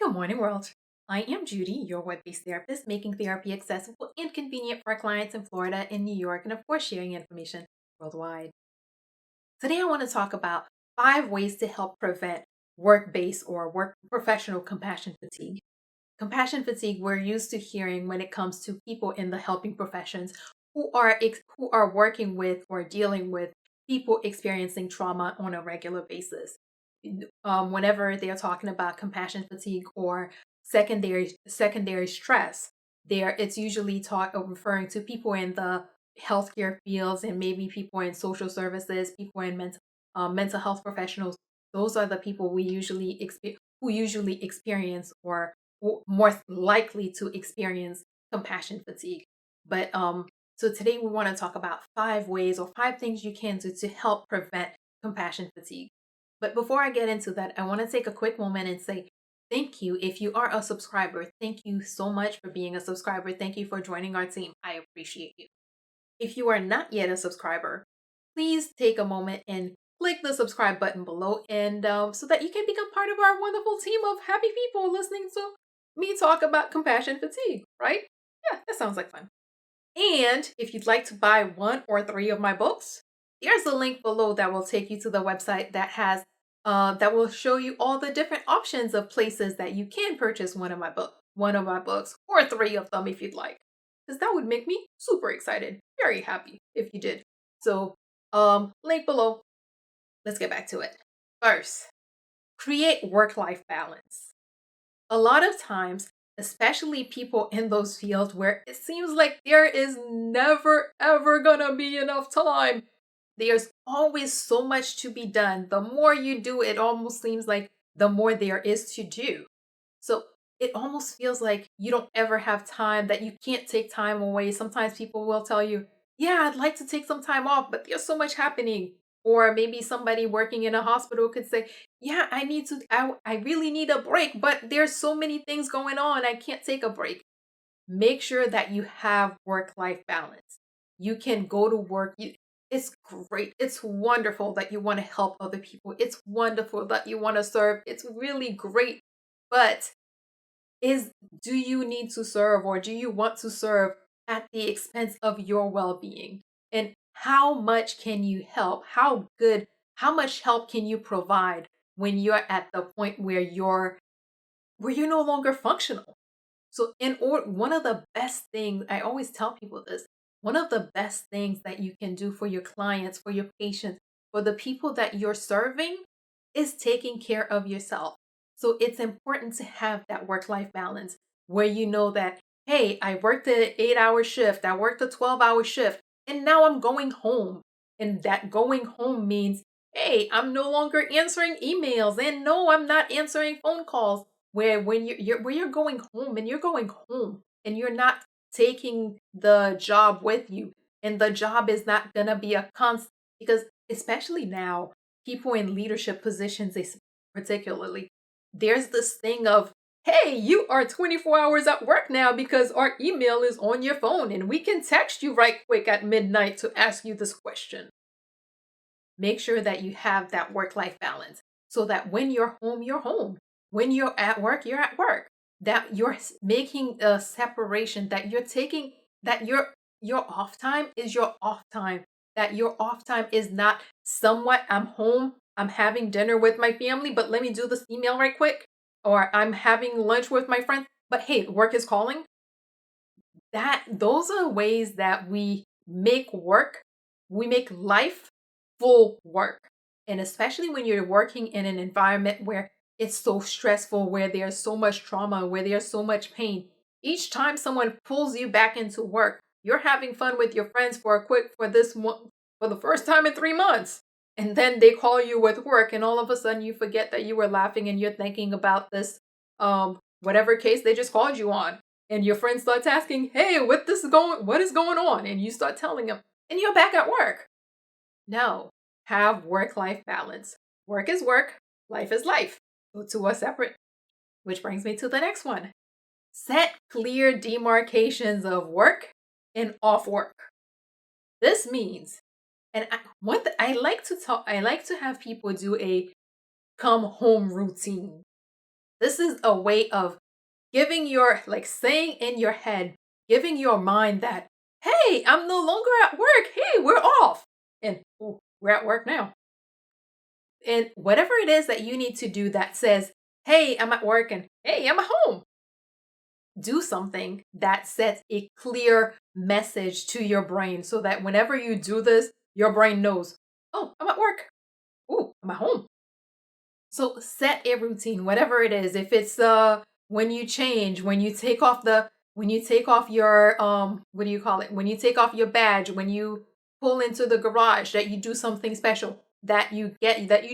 Good morning, world. I am Judy, your web based therapist, making therapy accessible and convenient for our clients in Florida, in New York, and of course, sharing information worldwide. Today, I want to talk about 5 ways to help prevent work based or work professional compassion fatigue. Compassion fatigue, we're used to hearing when it comes to people in the helping professions who are working with or dealing with people experiencing trauma on a regular basis. Whenever they're talking about compassion fatigue or secondary stress, there it's usually referring to people in the healthcare fields and maybe people in social services, people in mental health professionals. Those are the people who usually experience or more likely to experience compassion fatigue. But so today we want to talk about 5 ways or 5 things you can do to help prevent compassion fatigue. But before I get into that, I want to take a quick moment and say thank you. If you are a subscriber, thank you so much for being a subscriber. Thank you for joining our team. I appreciate you. If you are not yet a subscriber, please take a moment and click the subscribe button below, and so that you can become part of our wonderful team of happy people listening to me talk about compassion fatigue, right? Yeah, that sounds like fun. And if you'd like to buy 1 or 3 of my books, there's a link below that will take you to the website that will show you all the different options of places that you can purchase one of my books, or 3 of them if you'd like, because that would make me super excited, very happy if you did. So, link below. Let's get back to it. First, create work-life balance. A lot of times, especially people in those fields where it seems like there is never ever gonna be enough time, there's always so much to be done. The more you do, it almost seems like the more there is to do. So it almost feels like you don't ever have time, that you can't take time away. Sometimes people will tell you, yeah, I'd like to take some time off, but there's so much happening. Or maybe somebody working in a hospital could say, yeah, I really need a break, but there's so many things going on. I can't take a break. Make sure that you have work-life balance. You can go to work. It's great. It's wonderful that you want to help other people. It's wonderful that you want to serve. It's really great. But is do you need to serve, or do you want to serve at the expense of your well-being? And how much can you help? How much help can you provide when you're at the point where you're no longer functional? So one of the best things, I always tell people this, one of the best things that you can do for your clients, for your patients, for the people that you're serving, is taking care of yourself. So it's important to have that work-life balance where you know that, hey, I worked an 8-hour shift, I worked a 12-hour shift, and now I'm going home. And that going home means, hey, I'm no longer answering emails, and no, I'm not answering phone calls. Where when you're going home, and you're going home and you're not taking the job with you, and the job is not gonna be a constant, because especially now, people in leadership positions, particularly, there's this thing of, hey, you are 24 hours at work now because our email is on your phone and we can text you right quick at midnight to ask you this question. Make sure that you have that work-life balance so that when you're home, you're home. When you're at work, you're at work. That you're making a separation, that you're taking, that your off time is your off time. That your off time is not somewhat, I'm home, I'm having dinner with my family, but let me do this email right quick. Or I'm having lunch with my friends, but hey, work is calling. Those are ways that we make life full work. And especially when you're working in an environment where it's so stressful, where there's so much trauma, where there's so much pain. Each time someone pulls you back into work, you're having fun with your friends for the first time in 3 months. And then they call you with work, and all of a sudden you forget that you were laughing and you're thinking about this whatever case they just called you on. And your friend starts asking, hey, what is going on? And you start telling them, and you're back at work. No, have work-life balance. Work is work, life is life. The two are separate. Which brings me to the next one. Set clear demarcations of work and off work. This means, and I like to have people do a come home routine. This is a way of giving your, like saying in your head, giving your mind that, hey, I'm no longer at work. Hey, we're off. And ooh, we're at work now. And whatever it is that you need to do that says, hey, I'm at work and hey, I'm at home. Do something that sets a clear message to your brain so that whenever you do this, your brain knows, oh, I'm at work. Oh, I'm at home. So set a routine, whatever it is. If it's when you change, when you take off your what do you call it? When you take off your badge, when you pull into the garage, that you do something special, that you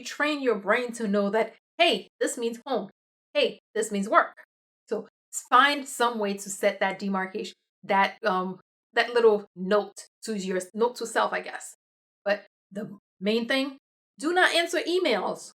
train your brain to know that, hey, this means home. Hey, this means work. So find some way to set that demarcation, that little note to self, I guess. But the main thing, do not answer emails.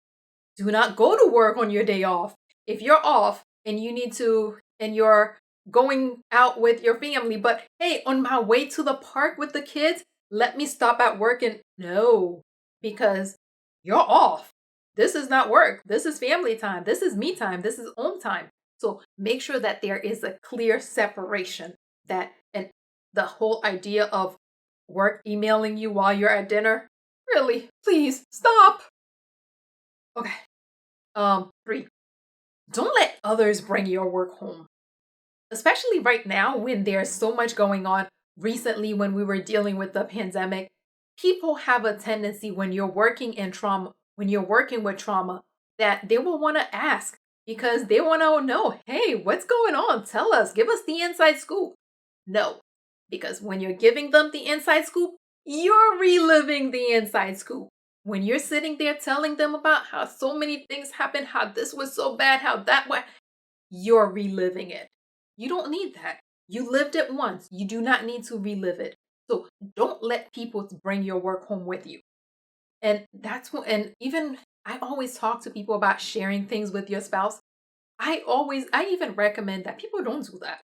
Do not go to work on your day off. If you're off and you're going out with your family, but hey, on my way to the park with the kids, let me stop at work and no, because you're off. This is not work. This is family time. This is me time. This is home time. So make sure that there is a clear separation, that and the whole idea of work emailing you while you're at dinner, really, please stop. Okay. 3. Don't let others bring your work home. Especially right now when there's so much going on. Recently, when we were dealing with the pandemic, people have a tendency when you're working with trauma, that they will want to ask because they want to know, hey, what's going on? Tell us, give us the inside scoop. No, because when you're giving them the inside scoop, you're reliving the inside scoop. When you're sitting there telling them about how so many things happened, how this was so bad, how that was, you're reliving it. You don't need that. You lived it once. You do not need to relive it. So don't let people bring your work home with you. And and even I always talk to people about sharing things with your spouse. I even recommend that people don't do that,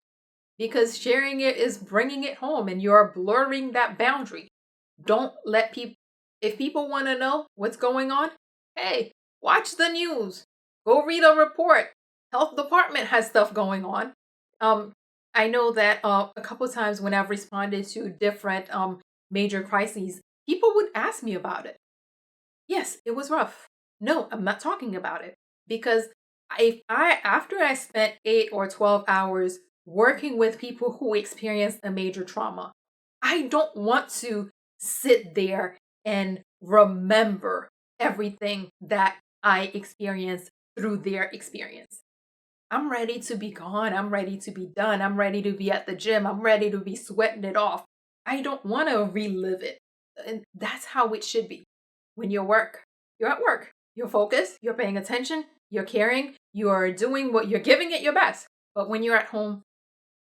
because sharing it is bringing it home and you're blurring that boundary. Don't let people, if people want to know what's going on, hey, watch the news. Go read a report. Health department has stuff going on. Um, I know that a couple times when I've responded to different major crises, people would ask me about it. Yes, it was rough. No, I'm not talking about it, because if I after I spent 8 or 12 hours working with people who experienced a major trauma, I don't want to sit there and remember everything that I experienced through their experience. I'm ready to be gone. I'm ready to be done. I'm ready to be at the gym. I'm ready to be sweating it off. I don't want to relive it. And that's how it should be. When you're at work. You're focused, you're paying attention, you're caring, you're doing what you're giving it your best. But when you're at home,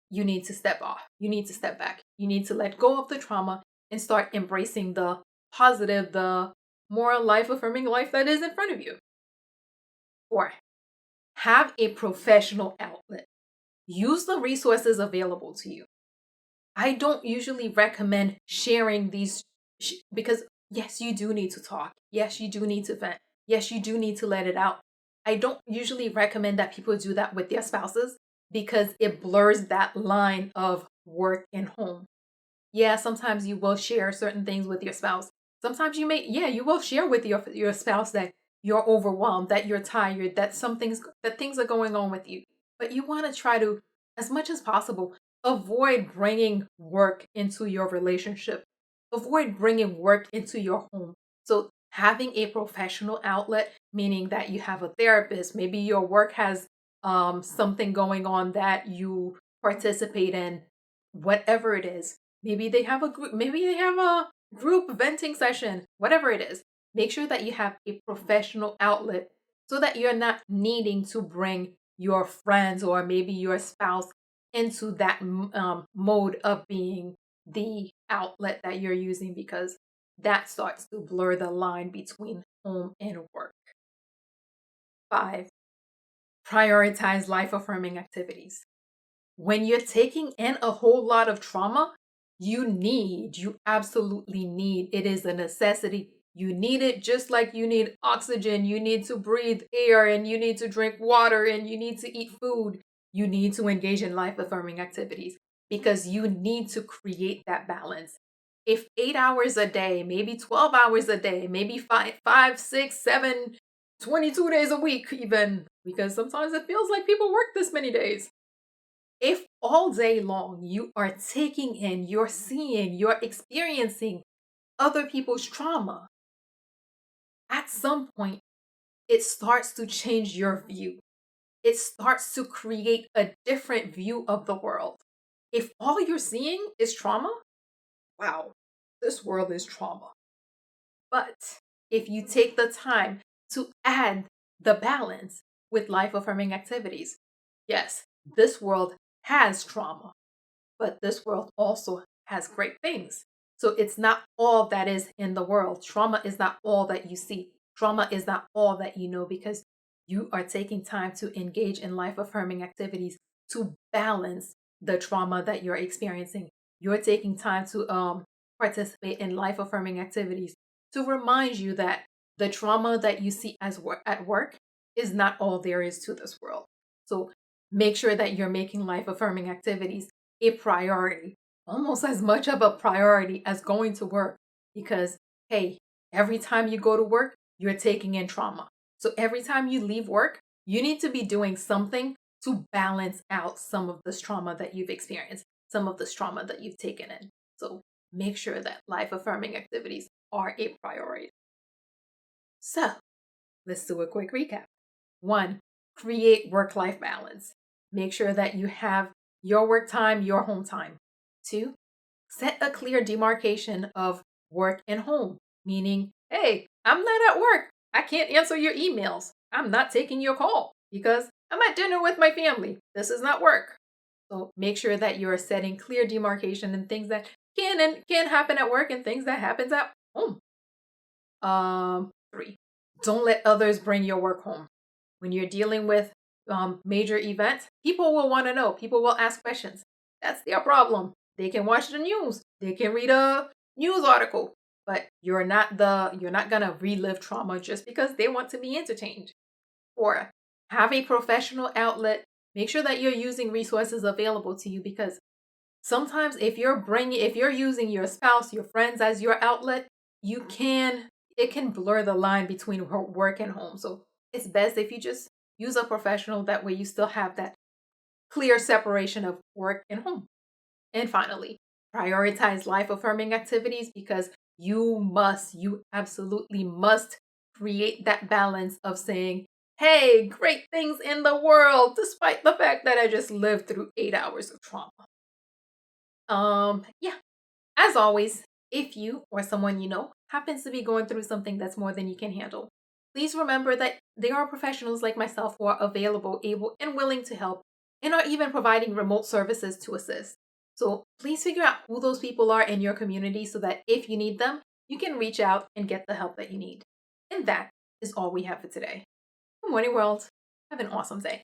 you need to step off. You need to step back. You need to let go of the trauma and start embracing the positive, the more life affirming life that is in front of you. 4. Have a professional outlet. Use the resources available to you. I don't usually recommend sharing these because, yes, you do need to talk. Yes, you do need to vent. Yes, you do need to let it out. I don't usually recommend that people do that with their spouses because it blurs that line of work and home. Yeah, sometimes you will share certain things with your spouse. Sometimes you will share with your spouse that you're overwhelmed, that you're tired, that things are going on with you. But you want to try to, as much as possible, avoid bringing work into your relationship. Avoid bringing work into your home. So having a professional outlet, meaning that you have a therapist, maybe your work has something going on that you participate in, whatever it is. Maybe they have a group venting session, whatever it is. Make sure that you have a professional outlet so that you're not needing to bring your friends or maybe your spouse into that mode of being the outlet that you're using, because that starts to blur the line between home and work. 5. Prioritize life affirming activities. When you're taking in a whole lot of trauma, you absolutely need, it is a necessity You need it just like you need oxygen. You need to breathe air, and you need to drink water, and you need to eat food. You need to engage in life affirming activities because you need to create that balance. If 8 hours a day, maybe 12 hours a day, maybe five, 6, 7, 22 days a week, even, because sometimes it feels like people work this many days. If all day long you are taking in, you're seeing, you're experiencing other people's trauma, at some point it starts to change your view. It starts to create a different view of the world. If all you're seeing is trauma, wow, this world is trauma. But if you take the time to add the balance with life affirming activities, yes, this world has trauma, but this world also has great things. So it's not all that is in the world. Trauma is not all that you see. Trauma is not all that you know because you are taking time to engage in life affirming activities to balance the trauma that you're experiencing. You're taking time to participate in life affirming activities to remind you that the trauma that you see at work is not all there is to this world. So make sure that you're making life affirming activities a priority, almost as much of a priority as going to work. Because, hey, every time you go to work, you're taking in trauma. So every time you leave work, you need to be doing something to balance out some of this trauma that you've experienced, some of this trauma that you've taken in. So make sure that life affirming activities are a priority. So let's do a quick recap. 1, create work life balance. Make sure that you have your work time, your home time. 2, set a clear demarcation of work and home, meaning, hey, I'm not at work. I can't answer your emails. I'm not taking your call because I'm at dinner with my family. This is not work. So make sure that you're setting clear demarcation and things that can happen at work and things that happens at home. 3, don't let others bring your work home. When you're dealing with major events, people will want to know. People will ask questions. That's their problem. They can watch the news. They can read a news article, but you're not gonna relive trauma just because they want to be entertained. 4, have a professional outlet. Make sure that you're using resources available to you because sometimes if you're using your spouse, your friends as your outlet, it can blur the line between work and home. So it's best if you just use a professional. That way you still have that clear separation of work and home. And finally, prioritize life affirming activities because you absolutely must create that balance of saying, hey, great things in the world, despite the fact that I just lived through 8 hours of trauma. Yeah, as always, if you or someone you know happens to be going through something that's more than you can handle, please remember that there are professionals like myself who are available, able, and willing to help, and are even providing remote services to assist. So please figure out who those people are in your community so that if you need them, you can reach out and get the help that you need. And that is all we have for today. Good morning, world. Have an awesome day.